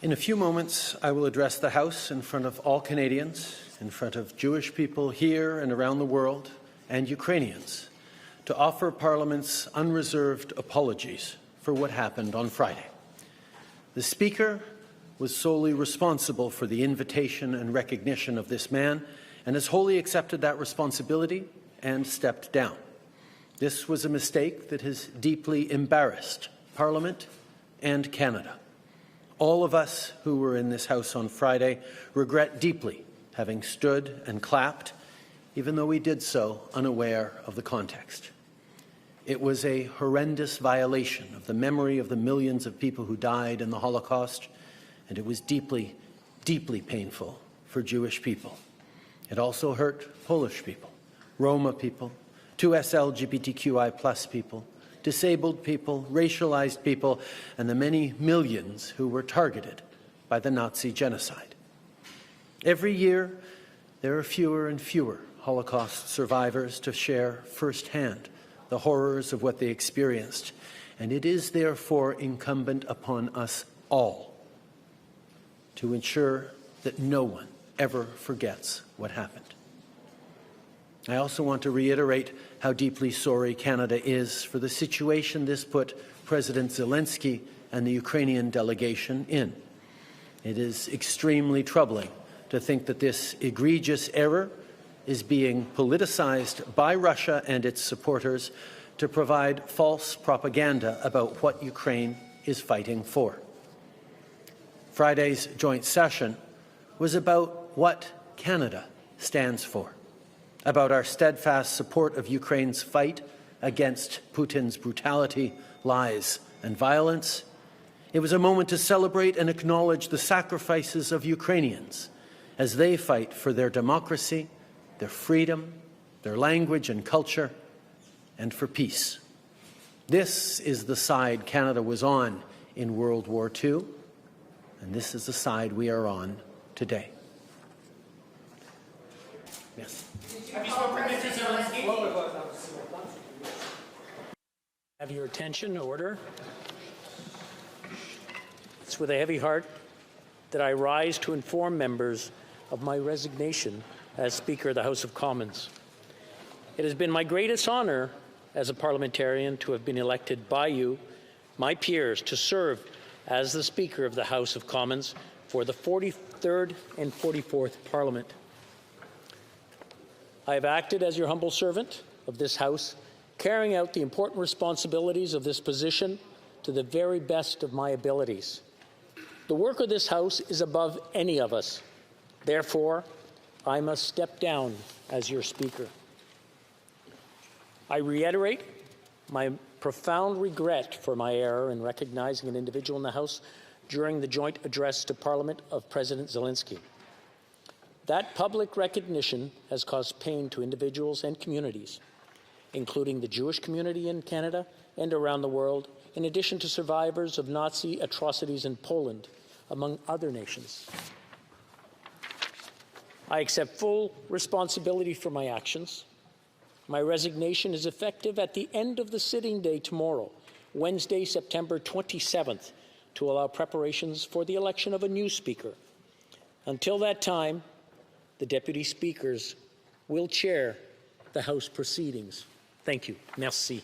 In a few moments, I will address the House in front of all Canadians, in front of Jewish people here and around the world, and Ukrainians, to offer Parliament's unreserved apologies for what happened on Friday. The Speaker was solely responsible for the invitation and recognition of this man, and has wholly accepted that responsibility and stepped down. This was a mistake that has deeply embarrassed Parliament and Canada. All of us who were in this House on Friday regret deeply having stood and clapped, even though we did so unaware of the context. It was a horrendous violation of the memory of the millions of people who died in the Holocaust, and it was deeply, deeply painful for Jewish people. It also hurt Polish people, Roma people, 2S LGBTQI+ people, disabled people, racialized people, and the many millions who were targeted by the Nazi genocide. Every year, there are fewer and fewer Holocaust survivors to share firsthand the horrors of what they experienced, and it is therefore incumbent upon us all to ensure that no one ever forgets what happened. I also want to reiterate how deeply sorry Canada is for the situation this put President Zelensky and the Ukrainian delegation in. It is extremely troubling to think that this egregious error is being politicized by Russia and its supporters to provide false propaganda about what Ukraine is fighting for. Friday's joint session was about what Canada stands for, about our steadfast support of Ukraine's fight against Putin's brutality, lies, and violence. It was a moment to celebrate and acknowledge the sacrifices of Ukrainians as they fight for their democracy, their freedom, their language and culture, and for peace. This is the side Canada was on in World War II, and this is the side we are on today. Yes. Have you spoken to Mr. Zelensky? Have your attention, order. It's with a heavy heart that I rise to inform members of my resignation as Speaker of the House of Commons. It has been my greatest honour as a parliamentarian to have been elected by you, my peers, to serve as the Speaker of the House of Commons for the 43rd and 44th Parliament. I have acted as your humble servant of this House, carrying out the important responsibilities of this position to the very best of my abilities. The work of this House is above any of us. Therefore, I must step down as your Speaker. I reiterate my profound regret for my error in recognizing an individual in the House during the joint address to Parliament of President Zelensky. That public recognition has caused pain to individuals and communities, including the Jewish community in Canada and around the world, in addition to survivors of Nazi atrocities in Poland, among other nations. I accept full responsibility for my actions. My resignation is effective at the end of the sitting day tomorrow, Wednesday, September 27th, to allow preparations for the election of a new Speaker. Until that time, the Deputy Speakers will chair the House proceedings. Thank you. Merci.